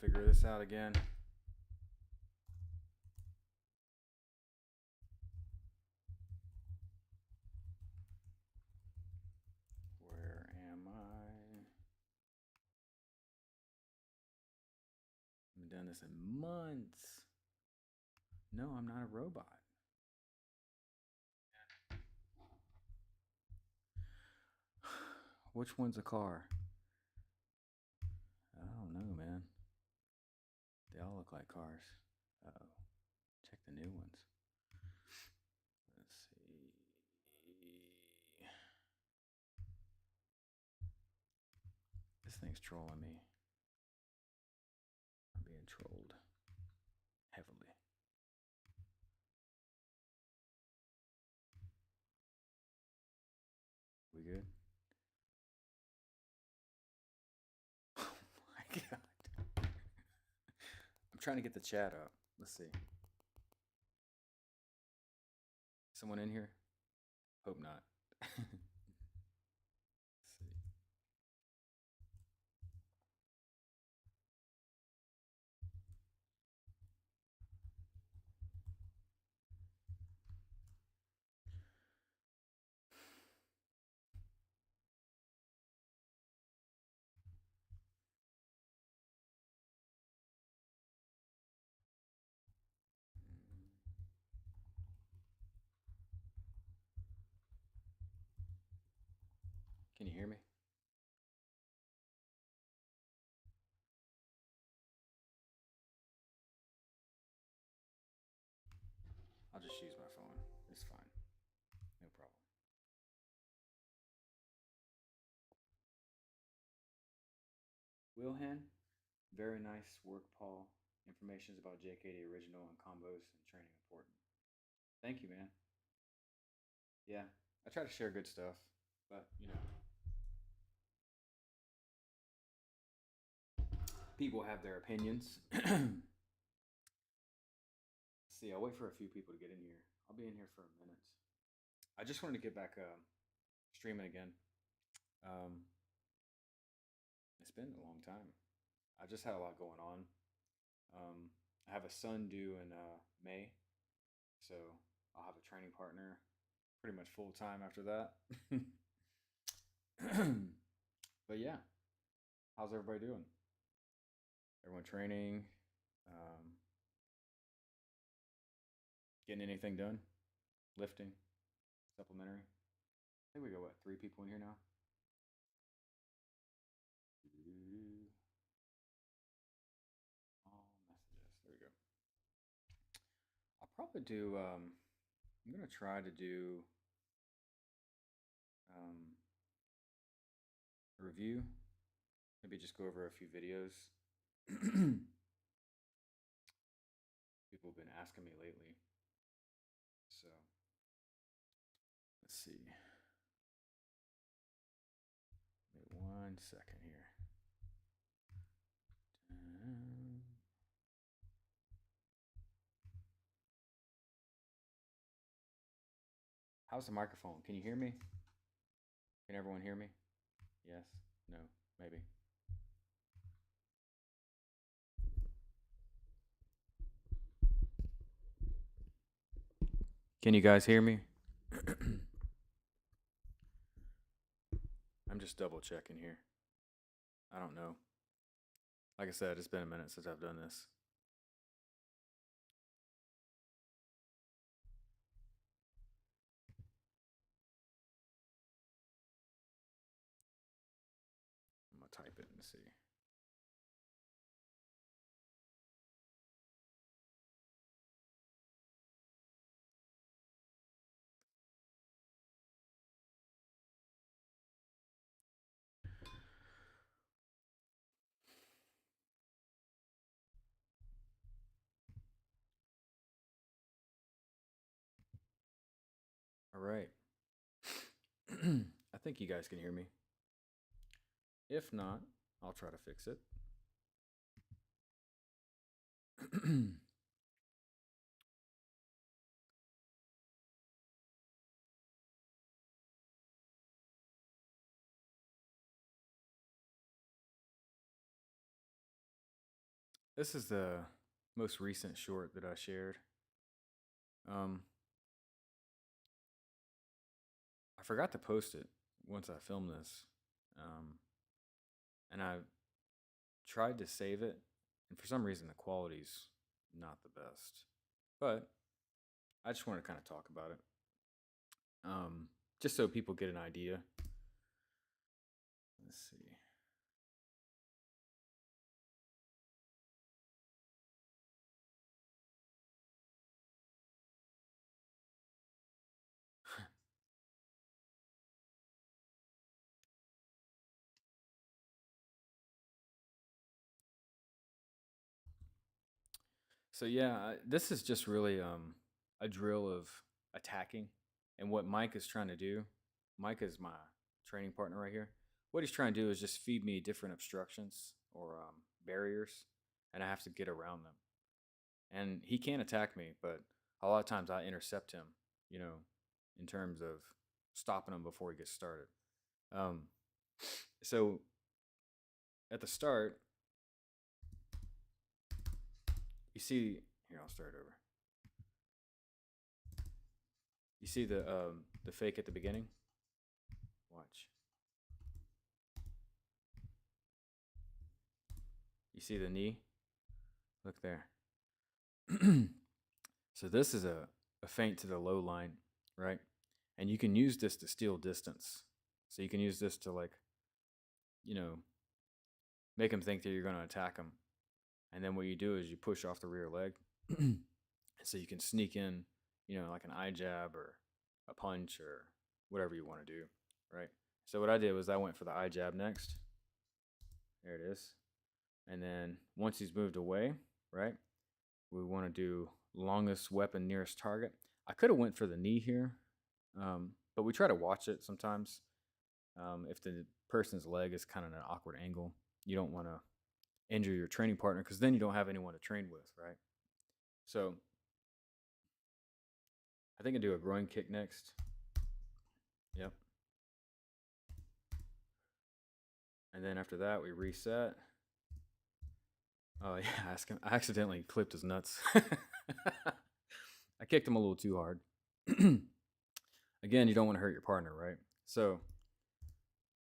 figure this out again. Where am I? I haven't done this in months. No, I'm not a robot. Which one's a car? I don't know, man. They all look like cars. Uh-oh. Check the new ones. Let's see. This thing's trolling me. I'm being trolled heavily. We good? Oh my god. I'm trying to get the chat up. Let's see. Someone in here? Hope not. Let's see. Can you hear me? I'll just use my phone. It's fine. No problem. Wilhan, very nice work, Paul. Information is about JK, the original, and combos and training important. Thank you, man. Yeah, I try to share good stuff, but you know, people have their opinions. See, I'll wait for a few people to get in here. I'll be in here for a minute. I just wanted to get back streaming again. It's been a long time. I just had a lot going on. I have a son due in May, so I'll have a training partner pretty much full time after that. But yeah, how's everybody doing? Everyone training? Getting anything done? Lifting? Supplementary? I think we got what, 3 people in here now? All messages. There we go. I'll probably do. I'm gonna try to do a review. Maybe just go over a few videos. People have been asking me lately. So let's see. Wait 1 second here. How's the microphone? Can you hear me? Can everyone hear me? Yes? No? Maybe. Can you guys hear me? I'm just double checking here. I don't know. Like I said, it's been a minute since I've done this. I'm gonna type it and see. All right. I think you guys can hear me. If not, I'll try to fix it. This is the most recent short that I shared. Um, I forgot to post it once I filmed this, and I tried to save it, and for some reason the quality's not the best. But I just want to kind of talk about it, just so people get an idea. Let's see. So yeah, this is just really a drill of attacking, and what Mike is trying to do. Mike is my training partner right here. What he's trying to do is just feed me different obstructions or barriers, and I have to get around them. And he can attack me, but a lot of times I intercept him. You know, in terms of stopping him before he gets started. Um, so at the start, you see here. I'll start over. You see the fake at the beginning. Watch. You see the knee? Look there. So this is a feint to the low line, right? And you can use this to steal distance. So you can use this to, like, you know, make him think that you're going to attack him. And then what you do is you push off the rear leg. So you can sneak in, like an eye jab or a punch or whatever you want to do, right? So what I did was I went for the eye jab next. There it is. And then once he's moved away, right, we want to do longest weapon nearest target. I could have went for the knee here, but we try to watch it sometimes. If the person's leg is kind of an awkward angle, you don't want to injure your training partner because then you don't have anyone to train with, right? So I think I do a groin kick next. Yep. And then after that, we reset. Oh yeah, I accidentally clipped his nuts. I kicked him a little too hard. Again, you don't want to hurt your partner, right? So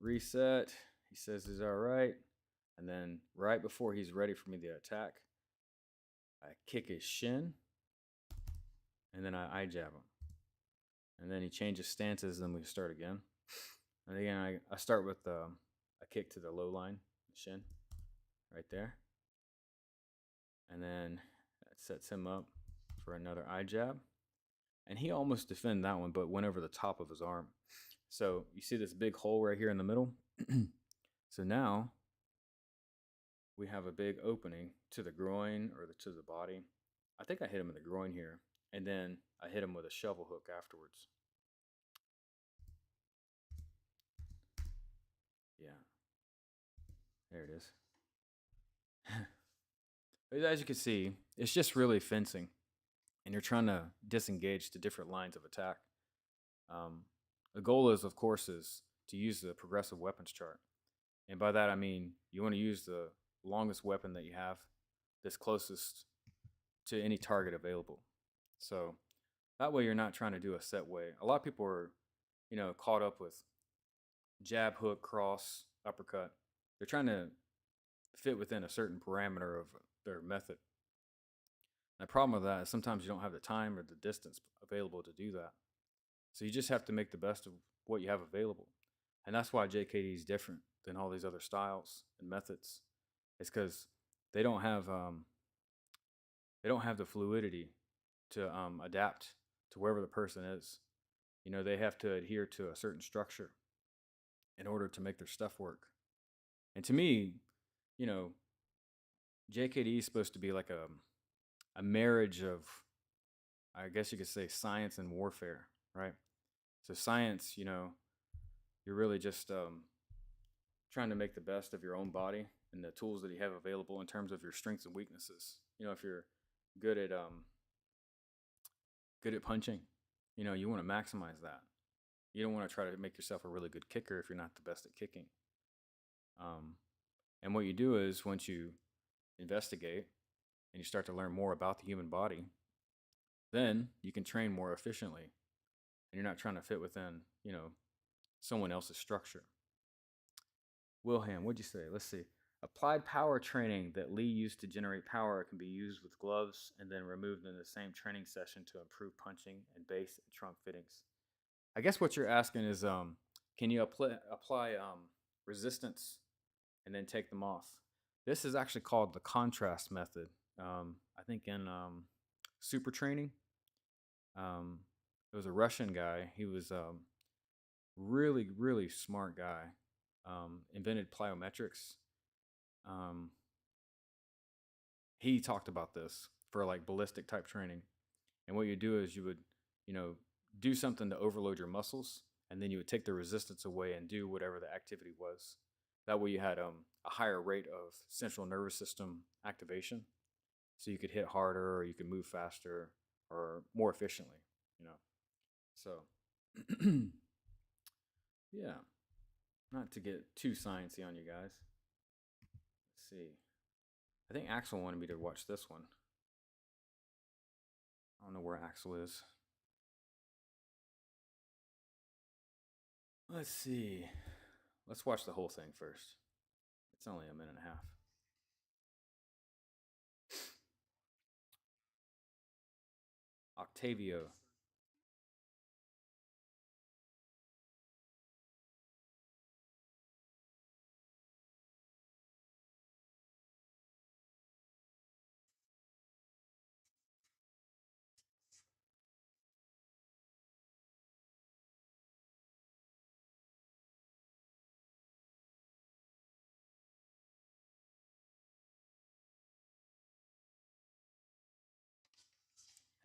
reset. He says he's all right. And then right before he's ready for me to attack, I kick his shin. And then I eye jab him. And then he changes stances, and then we start again. And again, I start with a kick to the low line, shin, right there. And then that sets him up for another eye jab. And he almost defended that one, but went over the top of his arm. So you see this big hole right here in the middle? So now we have a big opening to the groin or to the body. I think I hit him in the groin here. And then I hit him with a shovel hook afterwards. Yeah. There it is. As you can see, it's just really fencing. And you're trying to disengage to different lines of attack. The goal is, of course, is to use the progressive weapons chart. And by that, I mean, you want to use the longest weapon that you have that's closest to any target available. So that way you're not trying to do a set way. A lot of people are, caught up with jab, hook, cross, uppercut. They're trying to fit within a certain parameter of their method. And the problem with that is sometimes you don't have the time or the distance available to do that. So you just have to make the best of what you have available. And that's why JKD is different than all these other styles and methods. It's because they don't have the fluidity to adapt to wherever the person is. They have to adhere to a certain structure in order to make their stuff work. And to me, JKD is supposed to be like a marriage of, I guess you could say, science and warfare, right? So science, you're really just trying to make the best of your own body and the tools that you have available in terms of your strengths and weaknesses. If you're good at punching, you want to maximize that. You don't want to try to make yourself a really good kicker if you're not the best at kicking. And what you do is once you investigate, and you start to learn more about the human body, then you can train more efficiently, and you're not trying to fit within, someone else's structure. Wilhelm, what'd you say? Let's see. Applied power training that Lee used to generate power can be used with gloves and then removed in the same training session to improve punching and base and trunk fittings. I guess what you're asking is, can you apply resistance and then take them off? This is actually called the contrast method. I think in super training, it was a Russian guy. He was really, really smart guy. Invented plyometrics. He talked about this for like ballistic type training. And what you do is you would, do something to overload your muscles, and then you would take the resistance away and do whatever the activity was. That way you had a higher rate of central nervous system activation. So you could hit harder, or you could move faster or more efficiently, So, yeah, not to get too sciencey on you guys. Let's see. I think Axel wanted me to watch this one. I don't know where Axel is. Let's see. Let's watch the whole thing first. It's only a minute and a half. Octavio.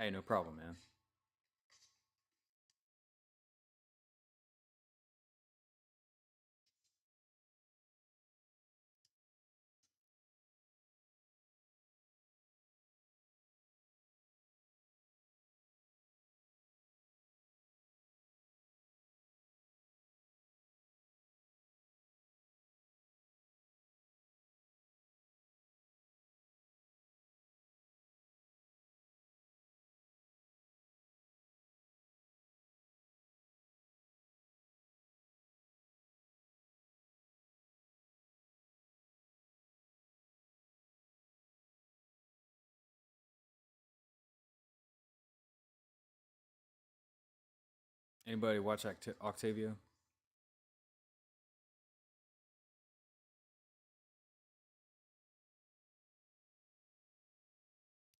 Hey, no problem, man. Anybody watch Octavio?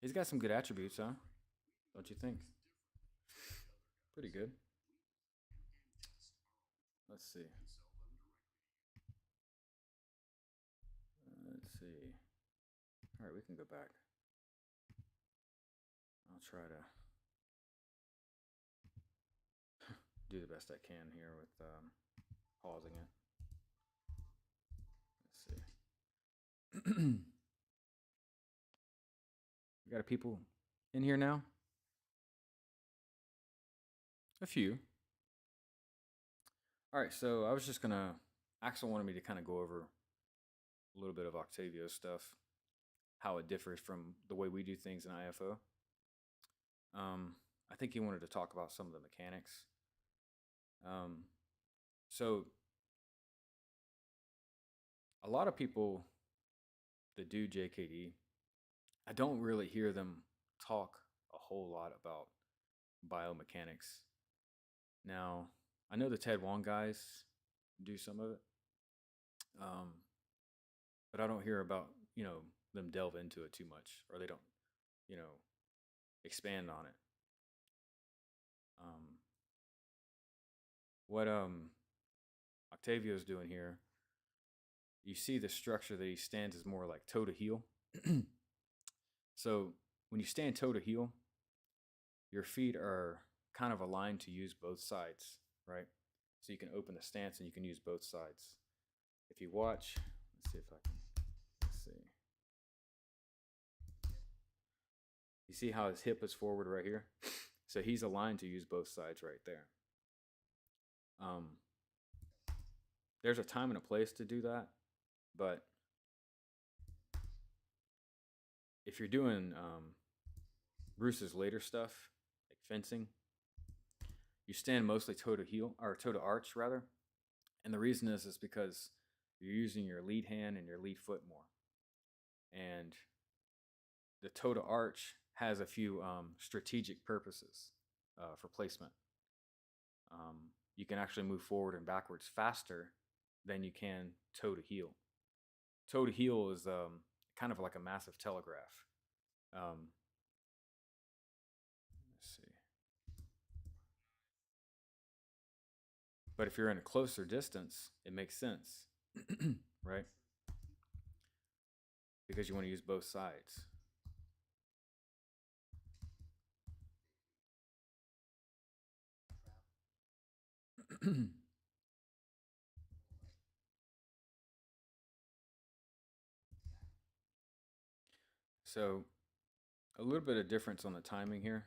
He's got some good attributes, huh? Don't you think? Pretty good. Let's see. Let's see. All right, we can go back. I'll try to do the best I can here with pausing it. Let's see. You got people in here now? A few. All right, so I was just gonna. Axel wanted me to kind of go over a little bit of Octavio's stuff, how it differs from the way we do things in IFO. I think he wanted to talk about some of the mechanics. So a lot of people that do JKD, I don't really hear them talk a whole lot about biomechanics. Now, I know the Ted Wong guys do some of it, but I don't hear about them delve into it too much, or they don't you know expand on it. Um, what Octavio's doing here, you see the structure that he stands is more like toe to heel. So when you stand toe to heel, your feet are kind of aligned to use both sides, right? So you can open the stance and you can use both sides. If you watch, let's see if I can, let's see. You see how his hip is forward right here? So he's aligned to use both sides right there. There's a time and a place to do that, but if you're doing Bruce's later stuff, like fencing, you stand mostly toe to heel or toe to arch rather, and the reason is because you're using your lead hand and your lead foot more, and the toe to arch has a few strategic purposes for placement. You can actually move forward and backwards faster than you can toe to heel. Toe to heel is kind of like a massive telegraph. Let's see. But if you're in a closer distance, it makes sense, right? Because you want to use both sides. So, a little bit of difference on the timing here.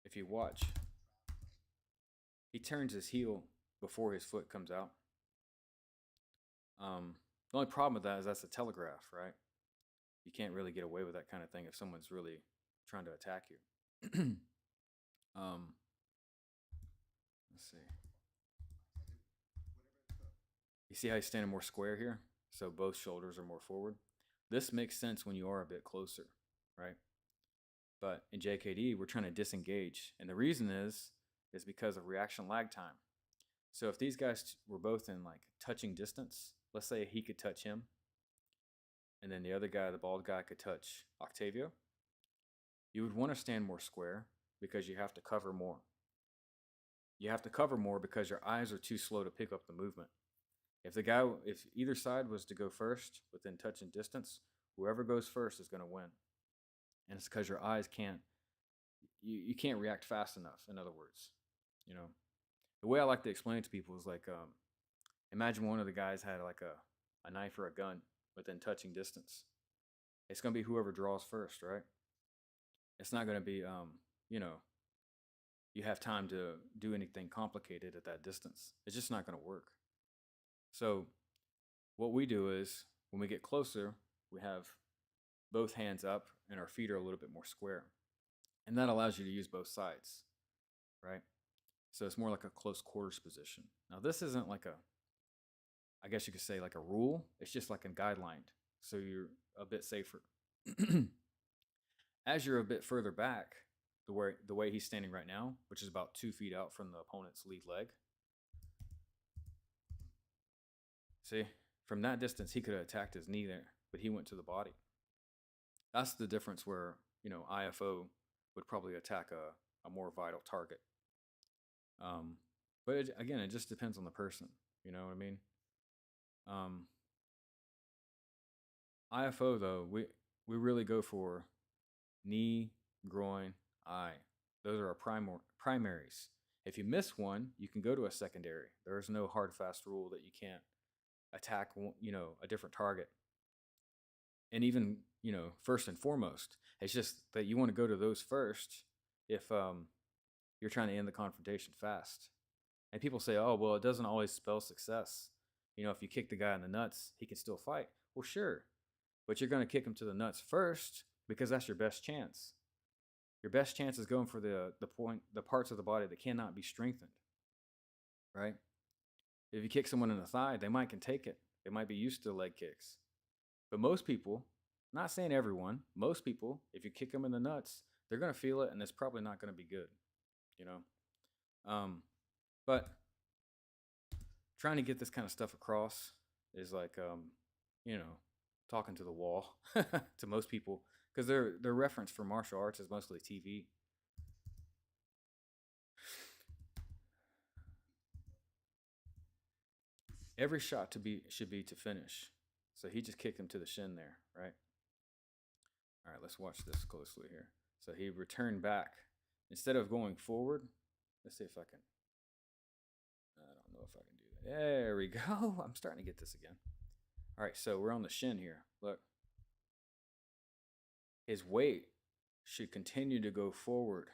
If you watch, he turns his heel before his foot comes out. The only problem with that is that's a telegraph, right? You can't really get away with that kind of thing if someone's really trying to attack you. Let's see. You see how he's standing more square here? So both shoulders are more forward. This makes sense when you are a bit closer, right? But in JKD, we're trying to disengage. And the reason is because of reaction lag time. So if these guys were both in like touching distance, let's say he could touch him, and then the other guy, the bald guy, could touch Octavio, you would want to stand more square because you have to cover more. You have to cover more because your eyes are too slow to pick up the movement. If either side was to go first within touching distance, whoever goes first is going to win. And it's because your eyes you can't react fast enough. In other words, the way I like to explain it to people is like, imagine one of the guys had like a knife or a gun within touching distance. It's going to be whoever draws first, right? It's not going to be, you have time to do anything complicated at that distance. It's just not going to work. So what we do is when we get closer, we have both hands up and our feet are a little bit more square. And that allows you to use both sides, right? So it's more like a close quarters position. Now this isn't like I guess you could say like a rule. It's just like a guideline. So you're a bit safer. As you're a bit further back, the way he's standing right now, which is about 2 feet out from the opponent's lead leg. See, from that distance, he could have attacked his knee there, but he went to the body. That's the difference where, IFO would probably attack a more vital target. But again, it just depends on the person. You know what I mean? IFO, though, we really go for knee, groin, eye. Those are our primaries. If you miss one, you can go to a secondary. There's no hard, fast rule that you can't attack, a different target. And even, first and foremost, it's just that you want to go to those first if you're trying to end the confrontation fast. And people say, oh, well, it doesn't always spell success. If you kick the guy in the nuts, he can still fight. Well, sure. But you're going to kick him to the nuts first because that's your best chance. Your best chance is going for the parts of the body that cannot be strengthened, right? If you kick someone in the thigh, they can take it. They might be used to leg kicks. But most people, not saying everyone, most people, if you kick them in the nuts, they're going to feel it and it's probably not going to be good, But trying to get this kind of stuff across is like, talking to the wall to most people because their reference for martial arts is mostly TV. Every shot should be to finish. So he just kicked him to the shin there, right? All right, let's watch this closely here. So he returned back. Instead of going forward, let's see if I can. I don't know if I can do that. There we go. I'm starting to get this again. All right, so we're on the shin here. Look. His weight should continue to go forward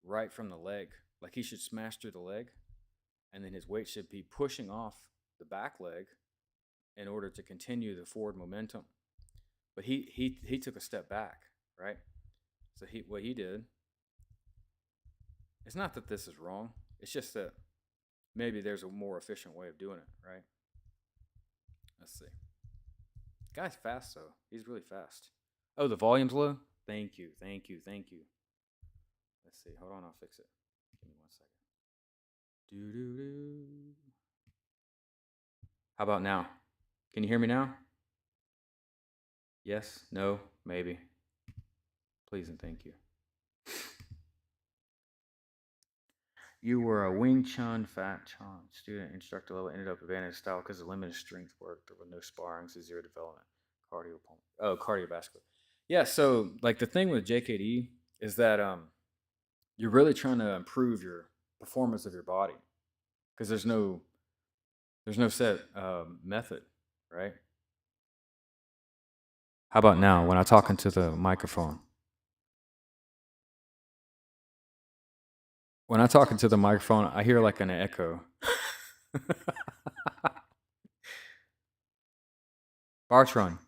right from the leg. Like he should smash through the leg. And then his weight should be pushing off the back leg in order to continue the forward momentum. But he took a step back, right? So what he did, it's not that this is wrong. It's just that maybe there's a more efficient way of doing it, right? Let's see. Guy's fast though. He's really fast. Oh, the volume's low? Thank you, thank you, thank you. Let's see. Hold on, I'll fix it. Give me 1 second. Do do do. How about now? Can you hear me now? Yes? No? Maybe? Please and thank you. You were a Wing Chun Fat Chun student, instructor level, ended up abandoning style because of limited strength work. There were no sparring, so zero development. Cardiovascular. Yeah, so like the thing with JKD is that you're really trying to improve your performance of your body because there's no set method, right? How about now when I talk into the microphone? When I talk into the microphone, I hear like an echo. Bartron,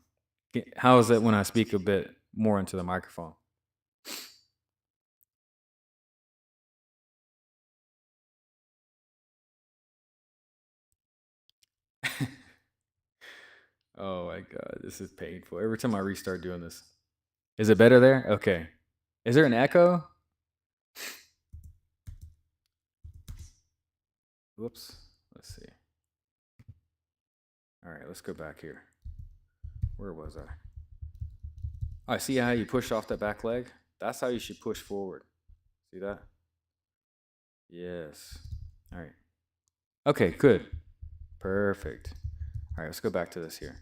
how is it when I speak a bit more into the microphone? Oh my God, this is painful. Every time I restart doing this. Is it better there? Okay. Is there an echo? Whoops. Let's see. All right, let's go back here. Where was I? I see how you push off that back leg? That's how you should push forward. See that? Yes. All right. Okay, good. Perfect. All right, let's go back to this here.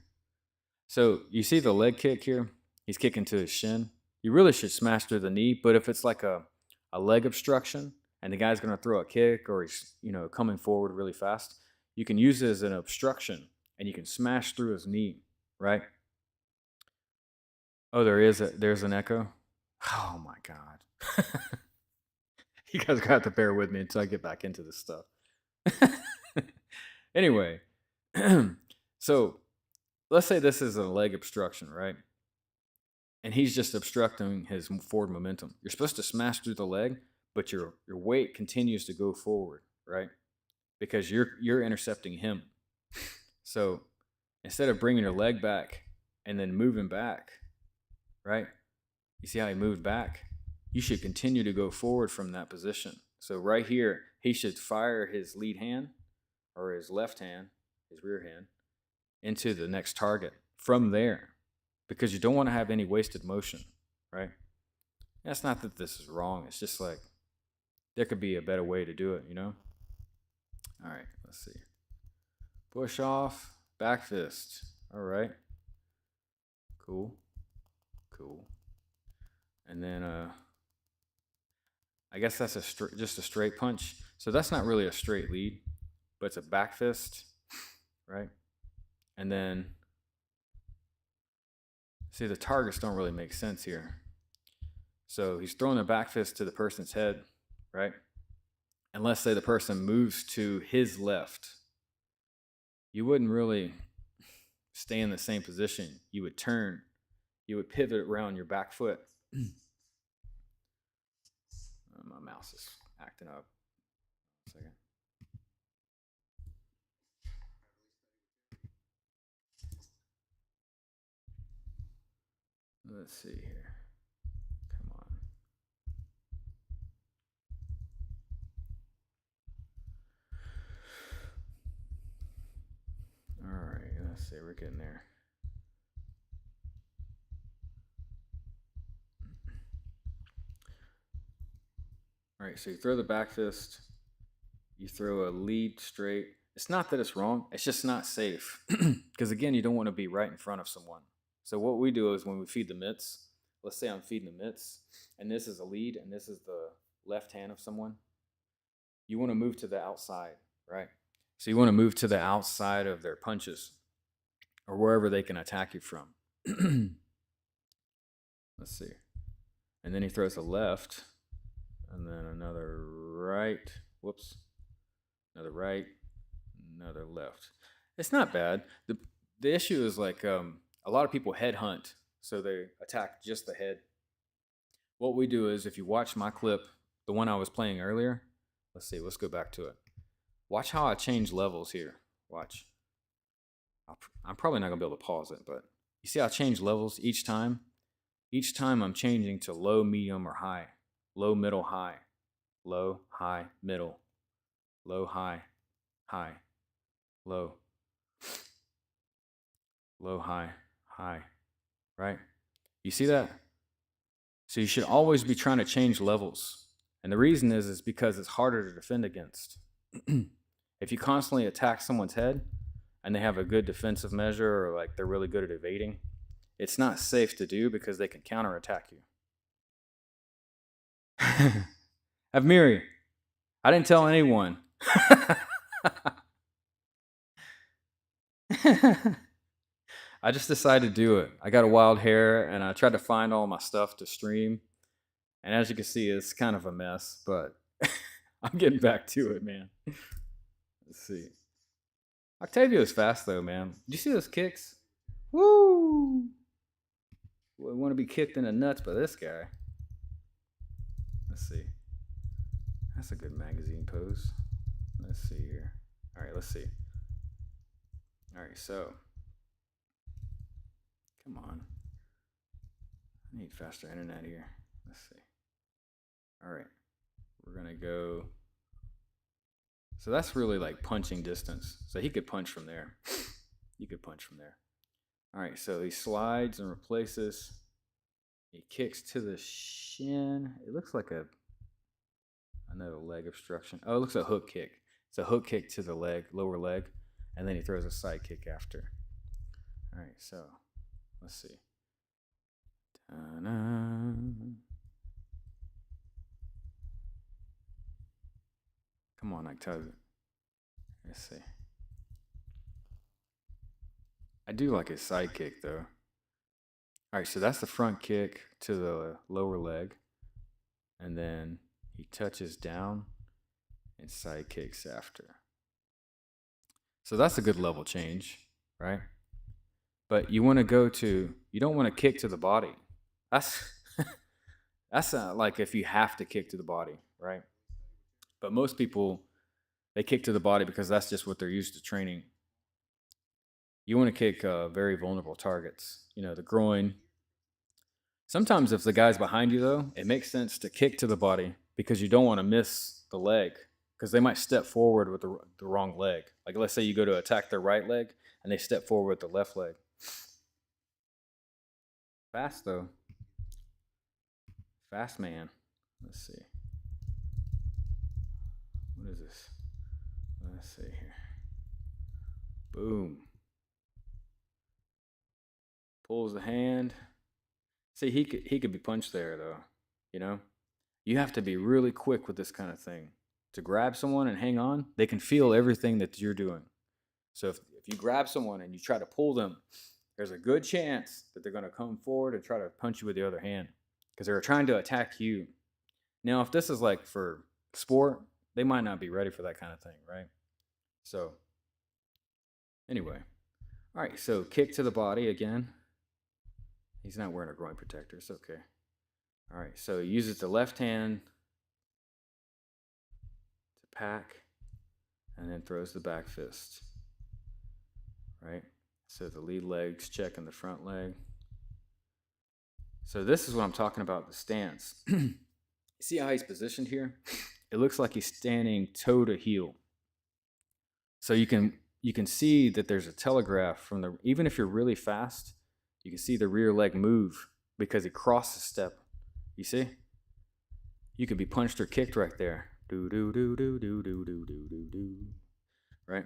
So you see the leg kick here? He's kicking to his shin. You really should smash through the knee, but if it's like a leg obstruction and the guy's going to throw a kick or he's, coming forward really fast, you can use it as an obstruction and you can smash through his knee, right? Oh, there's an echo. Oh my God. You guys got to bear with me until I get back into this stuff. Anyway, so let's say this is a leg obstruction, right? And he's just obstructing his forward momentum. You're supposed to smash through the leg, but your weight continues to go forward, right? Because you're intercepting him. So instead of bringing your leg back and then moving back, right? You see how he moved back? You should continue to go forward from that position. So right here, he should fire his lead hand or his left hand, his rear hand, into the next target from there, because you don't want to have any wasted motion, right? That's not that this is wrong. It's just like there could be a better way to do it, All right, let's see. Push off, back fist. All right. Cool. And then I guess that's just a straight punch. So that's not really a straight lead, but it's a back fist, right? And then, see, the targets don't really make sense here. So he's throwing a back fist to the person's head, right? And let's say the person moves to his left. You wouldn't really stay in the same position. You would turn. You would pivot around your back foot. My mouse is acting up. 1 second. Let's see here. Come on. All right, let's see. We're getting there. All right, so you throw the back fist. You throw a lead straight. It's not that it's wrong. It's just not safe. Because again, you don't want to be right in front of someone. So what we do is when we feed the mitts, let's say I'm feeding the mitts, and this is a lead, and this is the left hand of someone. You want to move to the outside, right? So you want to move to the outside of their punches or wherever they can attack you from. Let's see. And then he throws a left, and then another right. Whoops. Another right, another left. It's not bad. The issue is like a lot of people headhunt so they attack just the head. What we do is, if you watch my clip, the one I was playing earlier, let's see, let's go back to it. Watch how I change levels here. Watch. I'm probably not gonna be able to pause it, but you see how I change levels each time? Each time I'm changing to low, medium, or high. Low, middle, high. Low, high, middle. Low, high, high. Low. Low, high, high. Right? You see that? So you should always be trying to change levels. And the reason is because it's harder to defend against. If you constantly attack someone's head and they have a good defensive measure, or like they're really good at evading, it's not safe to do because they can counterattack you. Avmiri, I didn't tell anyone. I just decided to do it. I got a wild hair and I tried to find all my stuff to stream. And as you can see, it's kind of a mess, but I'm getting back to it, man. Let's see. Octavio's fast though, man. Did you see those kicks? Woo! We want to be kicked in the nuts by this guy. Let's see. That's a good magazine pose. Let's see here. All right, let's see. All right, so. Come on. I need faster internet here. Let's see. All right. We're going to go. So that's really like punching distance. So he could punch from there. You could punch from there. All right, so he slides and replaces. He kicks to the shin. It looks like another leg obstruction. Oh, it looks like a hook kick. It's a hook kick to the leg, lower leg, and then he throws a side kick after. All right, so let's see. Ta-da. Come on, Octavio. Let's see. I do like his side kick, though. All right, so that's the front kick to the lower leg. And then he touches down and side kicks after. So that's a good level change, right? But you want to go to, you don't want to kick to the body. That's like if you have to kick to the body, right? But most people, they kick to the body because that's just what they're used to training. You want to kick very vulnerable targets, the groin. Sometimes if the guy's behind you, though, it makes sense to kick to the body because you don't want to miss the leg because they might step forward with the wrong leg. Like let's say you go to attack their right leg and they step forward with the left leg. Fast, though. Fast man. Let's see. What is this? Let's see here. Boom. Pulls the hand. See, he could be punched there, though. You have to be really quick with this kind of thing. To grab someone and hang on, they can feel everything that you're doing. So if you grab someone and you try to pull them, there's a good chance that they're going to come forward and try to punch you with the other hand because they're trying to attack you. Now, if this is like for sport, they might not be ready for that kind of thing, right? So, anyway. All right, so kick to the body again. He's not wearing a groin protector. It's okay. All right, so he uses the left hand to pack and then throws the back fist, right? So the lead leg's checking the front leg. So this is what I'm talking about, the stance. You see how he's positioned here? It looks like he's standing toe to heel. So you can see that there's a telegraph from even if you're really fast, you can see the rear leg move because he crossed a step. You see? You could be punched or kicked right there. Do do do do do do do do do do. Right?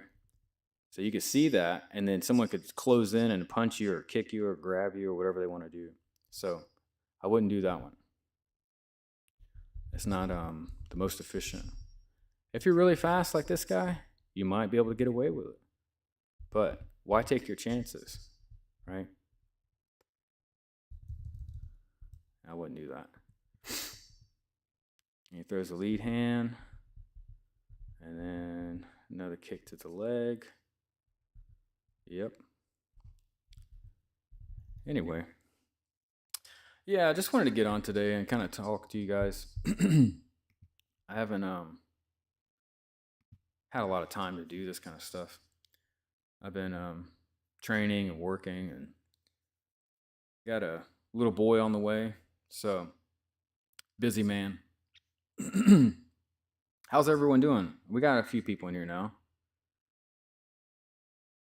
So you could see that, and then someone could close in and punch you or kick you or grab you or whatever they want to do. So I wouldn't do that one. It's not the most efficient. If you're really fast like this guy, you might be able to get away with it. But why take your chances, right? I wouldn't do that. He throws the lead hand, and then another kick to the leg. Yep. Anyway, Yeah, I just wanted to get on today and kind of talk to you guys. I haven't had a lot of time to do this kind of stuff. I've been training and working and got a little boy on the way. So, busy man. How's everyone doing? We got a few people in here now.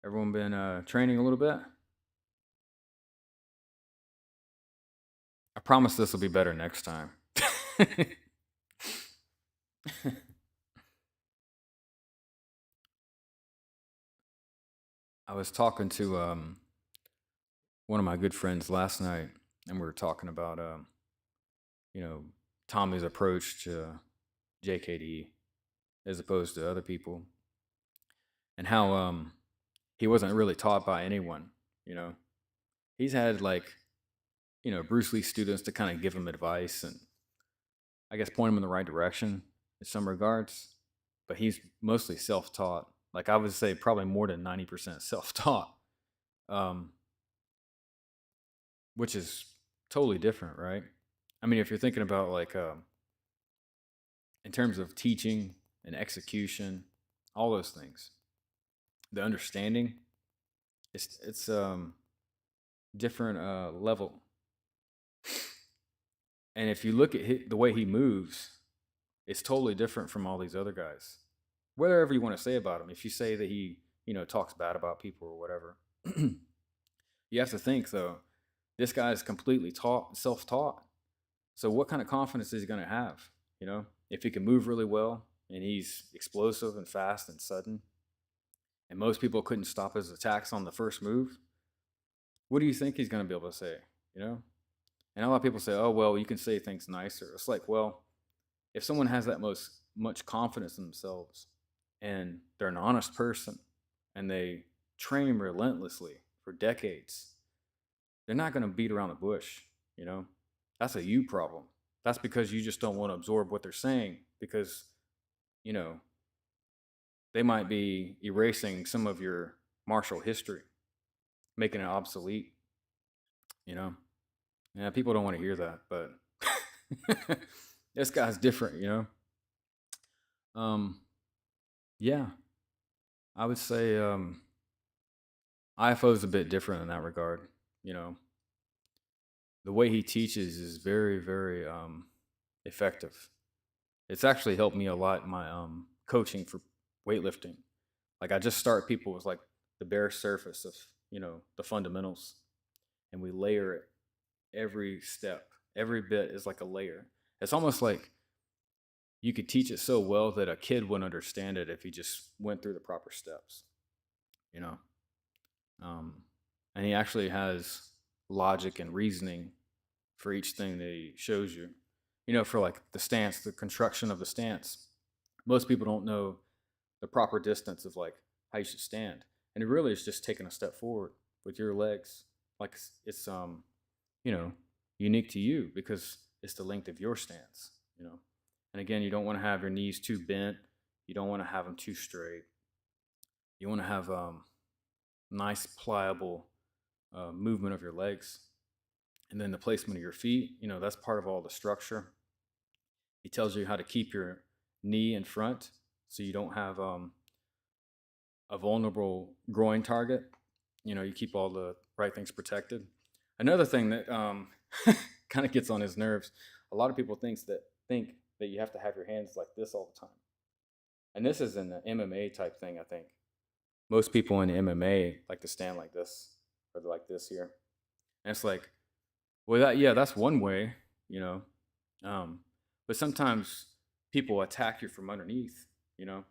Everyone been training a little bit? I promise this will be better next time. I was talking to one of my good friends last night, and we were talking about you know Tommy's approach to JKD as opposed to other people, and how he wasn't really taught by anyone. You know, he's had like Bruce Lee students to kind of give him advice and I guess point him in the right direction in some regards, but he's mostly self-taught. Like I would say, probably more than 90% self-taught, um, which is totally different, right? I mean, if you're thinking about like in terms of teaching and execution, all those things, the understanding, it's different level. And if you look at the way he moves, it's totally different from all these other guys. Whatever you want to say about him, if you say that he, talks bad about people or whatever, you have to think though, this guy is completely self-taught. So what kind of confidence is he going to have? If he can move really well and he's explosive and fast and sudden, and most people couldn't stop his attacks on the first move, what do you think he's going to be able to say? You know, and a lot of people say, "Oh, well, you can say things nicer." It's like, well, if someone has that much confidence in themselves and they're an honest person and they train relentlessly for decades, they're not going to beat around the bush. You know, that's a you problem. That's because you just don't want to absorb what they're saying because, you know, they might be erasing some of your martial history, making it obsolete, you know? Yeah, people don't want to hear that, but this guy's different, you know? Yeah, I would say IFO is a bit different in that regard. You know, the way he teaches is very, very effective. It's actually helped me a lot in my coaching for weightlifting. Like I just start people with like the bare surface of the fundamentals, and we layer it every step. Every bit is like a layer. It's almost like you could teach it so well that a kid wouldn't understand it if he just went through the proper steps. You know, um, and he actually has logic and reasoning for each thing that he shows you. For like the stance, the construction of the stance. Most people don't know the proper distance of like how you should stand, and it really is just taking a step forward with your legs. Like it's you know unique to you because it's the length of your stance. And again, you don't want to have your knees too bent. You don't want to have them too straight. You want to have nice pliable movement of your legs, and then the placement of your feet. That's part of all the structure. He tells you how to keep your knee in front so you don't have a vulnerable groin target. You keep all the right things protected. Another thing that kind of gets on his nerves, a lot of people think that you have to have your hands like this all the time. And this is an MMA type thing, I think. Most people in MMA like to stand like this or like this here. And it's like, well, that's one way, you know. But sometimes people attack you from underneath, you know.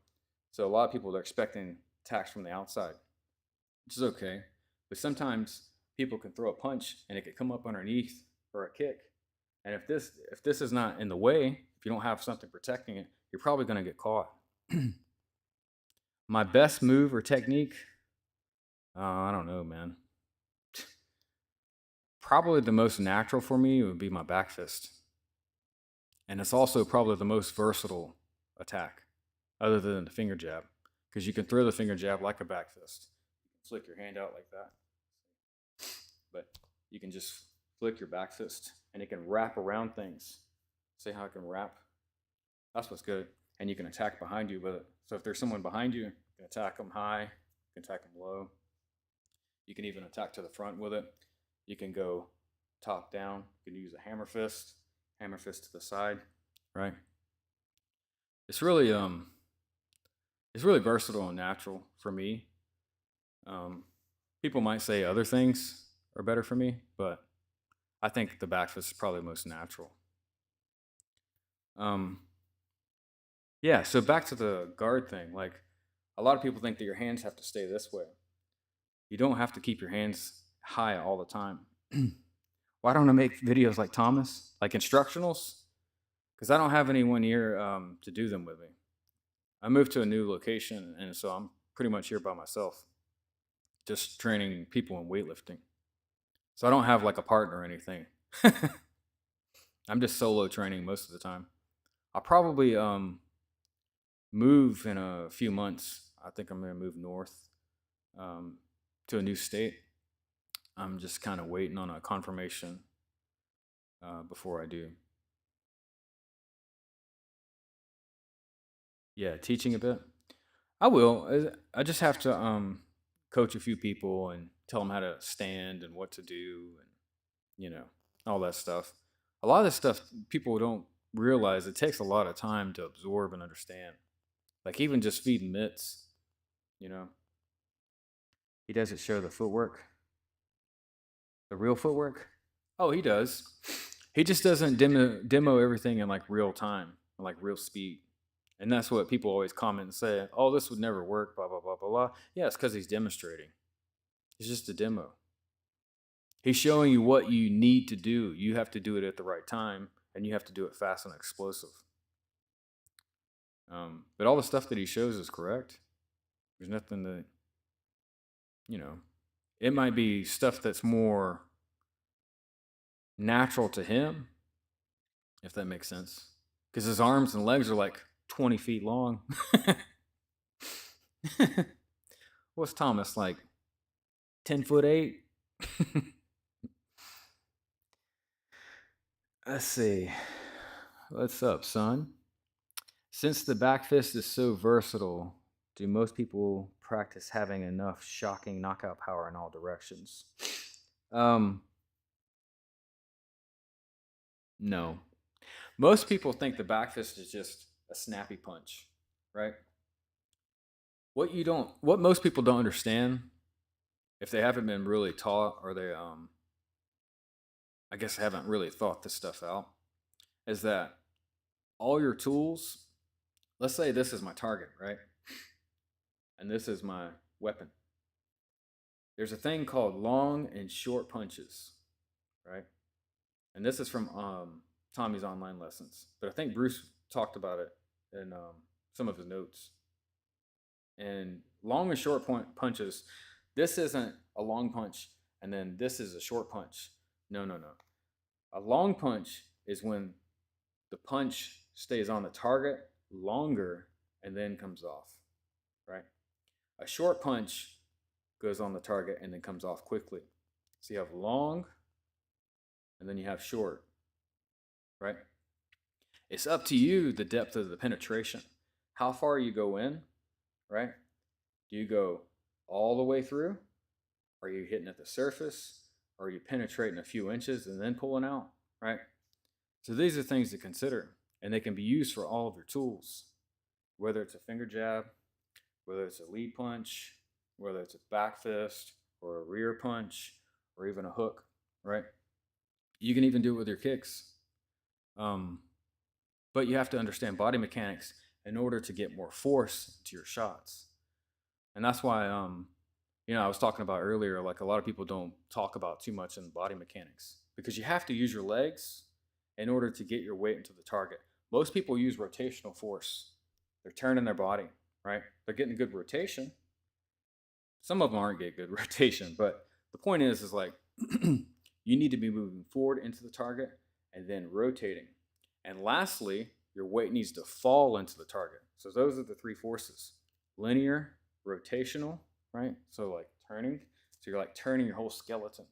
So a lot of people are expecting attacks from the outside, which is okay. But sometimes people can throw a punch and it could come up underneath for a kick. And if this is not in the way, if you don't have something protecting it, you're probably going to get caught. My best move or technique, I don't know, man. Probably the most natural for me would be my back fist. And it's also probably the most versatile attack, other than the finger jab, because you can throw the finger jab like a back fist. You can flick your hand out like that, but you can just flick your back fist and it can wrap around things. See how it can wrap? That's what's good. And you can attack behind you with it. So if there's someone behind you, you can attack them high, you can attack them low. You can even attack to the front with it. You can go top down. You can use a hammer fist to the side, right? It's really versatile and natural for me. Um, People might say other things are better for me, but I think the back fist is probably the most natural. Um, yeah, so back to the guard thing. Like, a lot of people think that your hands have to stay this way. You don't have to keep your hands high all the time. Why don't I make videos like Thomas, like instructionals? Because I don't have anyone here to do them with me. I moved to a new location, and so I'm pretty much here by myself, just training people in weightlifting. So I don't have like a partner or anything. I'm just solo training most of the time. I'll probably move in a few months. I think I'm gonna move north to a new state. I'm just kind of waiting on a confirmation before I do. Yeah, teaching a bit. I will. I just have to coach a few people and tell them how to stand and what to do, and you know, all that stuff. A lot of this stuff people don't realize it takes a lot of time to absorb and understand. Like even just feeding mitts, you know. He doesn't show the footwork, the real footwork. Oh, he does. He just doesn't demo everything in like real time, like real speed. And that's what people always comment and say, oh, this would never work, blah, blah, blah, blah, blah. Yeah, it's because he's demonstrating. It's just a demo. He's showing you what you need to do. You have to do it at the right time, and you have to do it fast and explosive. But all the stuff that he shows is correct. There's nothing that, you know, it might be stuff that's more natural to him, if that makes sense. Because his arms and legs are like 20 feet long. What's Thomas, like 10'8"? Let's see. What's up, son? Since the back fist is so versatile, do most people practice having enough shocking knockout power in all directions? No. Most people think the back fist is just a snappy punch, right? What most people don't understand, if they haven't been really taught or they I guess haven't really thought this stuff out, is that all your tools, let's say this is my target, right? And this is my weapon. There's a thing called long and short punches, right? And this is from Tommy's online lessons, but I think Bruce talked about it in some of his notes. And long and short punches, this isn't a long punch and then this is a short punch. No, no, no. A long punch is when the punch stays on the target longer and then comes off, right? A short punch goes on the target and then comes off quickly. So you have long and then you have short, right? It's up to you the depth of the penetration, how far you go in, right? Do you go all the way through? Are you hitting at the surface? Or are you penetrating a few inches and then pulling out, right? So these are things to consider, and they can be used for all of your tools, whether it's a finger jab, whether it's a lead punch, whether it's a back fist or a rear punch or even a hook, right? You can even do it with your kicks. But you have to understand body mechanics in order to get more force to your shots. And that's why, I was talking about earlier, like a lot of people don't talk about too much in body mechanics because you have to use your legs in order to get your weight into the target. Most people use rotational force. They're turning their body, right? They're getting good rotation. Some of them aren't getting good rotation, but the point is like, you need to be moving forward into the target and then rotating. And lastly, your weight needs to fall into the target. So those are the three forces: linear, rotational, right? So like turning. So you're like turning your whole skeleton.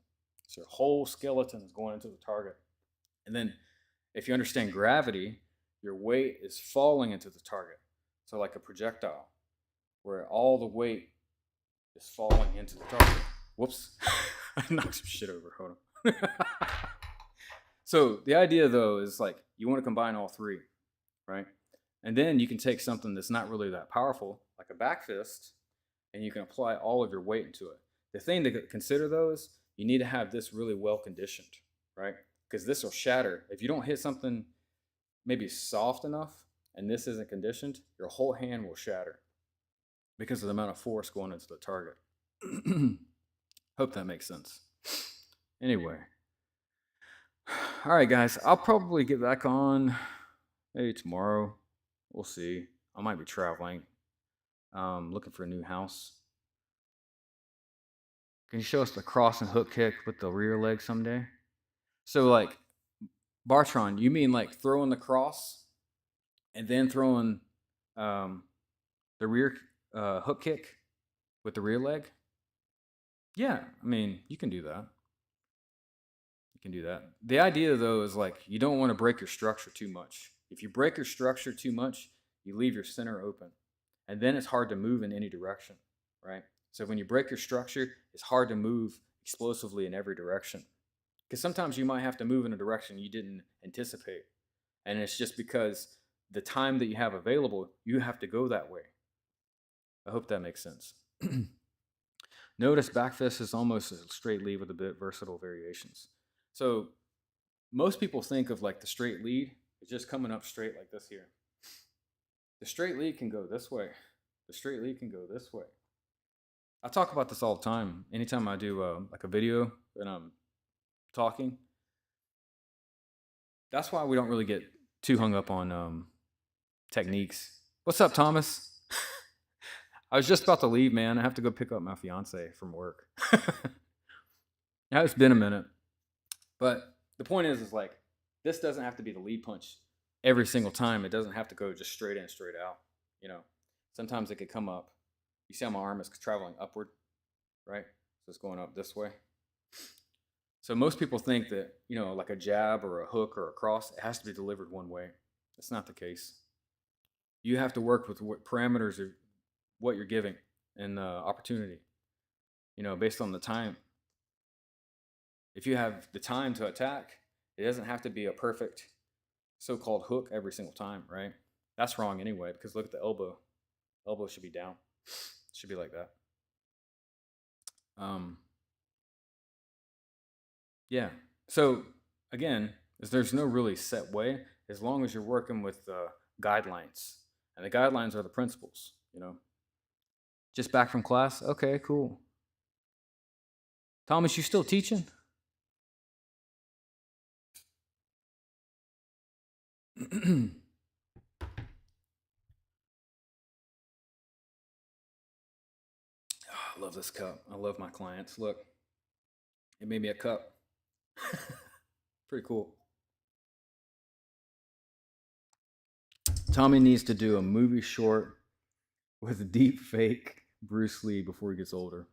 So your whole skeleton is going into the target. And then if you understand gravity, your weight is falling into the target. So like a projectile, where all the weight is falling into the target. Whoops. I knocked some shit over. Hold on. So the idea though is like you want to combine all three, right? And then you can take something that's not really that powerful, like a back fist, and you can apply all of your weight into it. The thing to consider though is you need to have this really well conditioned, right? Because this will shatter. If you don't hit something maybe soft enough and this isn't conditioned, your whole hand will shatter because of the amount of force going into the target. Hope that makes sense. Anyway. All right, guys. I'll probably get back on maybe tomorrow. We'll see. I might be traveling. Looking for a new house. Can you show us the cross and hook kick with the rear leg someday? So, like, Bartron, you mean like throwing the cross and then throwing the rear hook kick with the rear leg? Yeah, I mean, you can do that. You can do that. The idea, though, is like you don't want to break your structure too much. If you break your structure too much, you leave your center open. And then it's hard to move in any direction, right? So when you break your structure, it's hard to move explosively in every direction. Because sometimes you might have to move in a direction you didn't anticipate. And it's just because the time that you have available, you have to go that way. I hope that makes sense. Notice back fist is almost a straight lead with a bit versatile variations. So most people think of like the straight lead, it's just coming up straight like this here. The straight lead can go this way. The straight lead can go this way. I talk about this all the time. Anytime I do like a video and I'm talking, that's why we don't really get too hung up on techniques. What's up, Thomas? I was just about to leave, man. I have to go pick up my fiance from work. Now it's been a minute, but the point is like this doesn't have to be the lead punch every single time. It doesn't have to go just straight in, straight out. You know, sometimes it could come up. You see how my arm is traveling upward, right? So it's going up this way. So most people think that, you know, like a jab or a hook or a cross, it has to be delivered one way. That's not the case. You have to work with what parameters are what you're giving and the opportunity, you know, based on the time. If you have the time to attack, it doesn't have to be a perfect so-called hook every single time, right? That's wrong anyway, because look at the elbow. Elbow should be down. It should be like that. Yeah. So again, there's no really set way as long as you're working with guidelines, and the guidelines are the principles. You know, just back from class. Okay, cool. Thomas, you still teaching? Oh, I love this cup. I love my clients. Look, it made me a cup. Pretty cool. Tommy needs to do a movie short with a deep fake Bruce Lee before he gets older.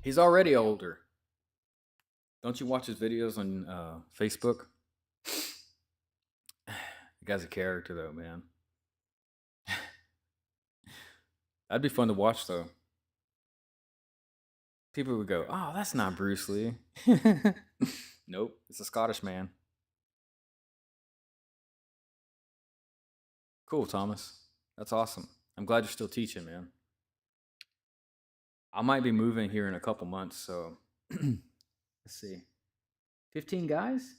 He's already older. Don't you watch his videos on Facebook? The guy's a character, though, man. That'd be fun to watch, though. People would go, "Oh, that's not Bruce Lee." Nope, it's a Scottish man. Cool, Thomas. That's awesome. I'm glad you're still teaching, man. I might be moving here in a couple months, so let's see. 15 guys?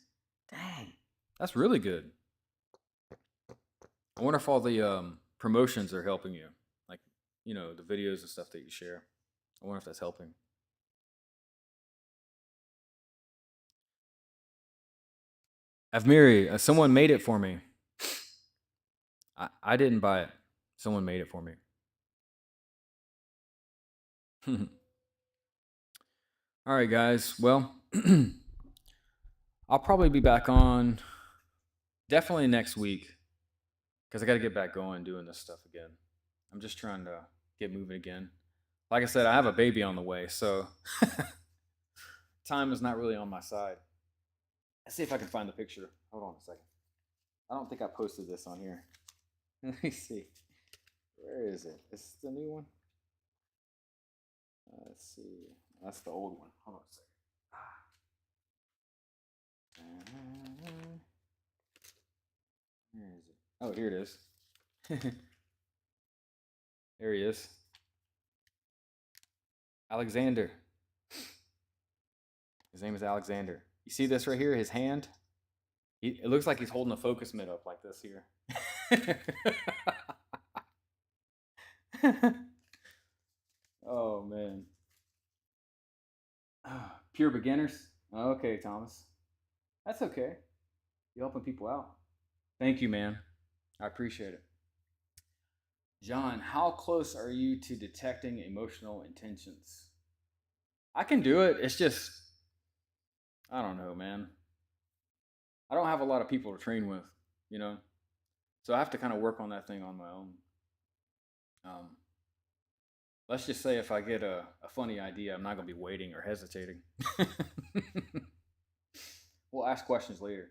Dang. That's really good. I wonder if all the promotions are helping you. Like, you know, the videos and stuff that you share. I wonder if that's helping. Avmiri, someone made it for me. I didn't buy it. Someone made it for me. All right, guys. Well, I'll probably be back on definitely next week because I got to get back going doing this stuff again. I'm just trying to get moving again. Like I said, I have a baby on the way, so time is not really on my side. Let's see if I can find the picture. Hold on a second. I don't think I posted this on here. Let me see. Where is it? Is this the new one? Let's see. That's the old one. Hold on a second. Where is it? Oh, here it is. There he is. Alexander. His name is Alexander. You see this right here? His hand? It looks like he's holding a focus mitt up like this here. Oh, man. Pure beginners? Okay, Thomas. That's okay. You're helping people out. Thank you, man. I appreciate it. John, how close are you to detecting emotional intentions? I can do it. It's just, I don't know, man. I don't have a lot of people to train with, you know? So I have to kind of work on that thing on my own. Let's just say if I get a funny idea, I'm not going to be waiting or hesitating. We'll ask questions later.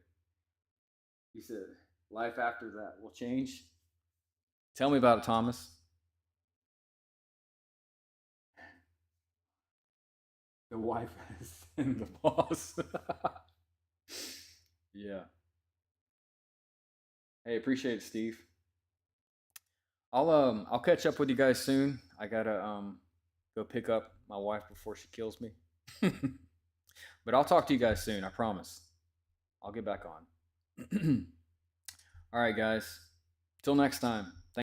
He said, life after that will change. Tell me about it, Thomas. The wife and the boss. Yeah. Hey, appreciate it, Steve. I'll catch up with you guys soon. I gotta go pick up my wife before she kills me. But I'll talk to you guys soon, I promise. I'll get back on. All right, guys. Till next time.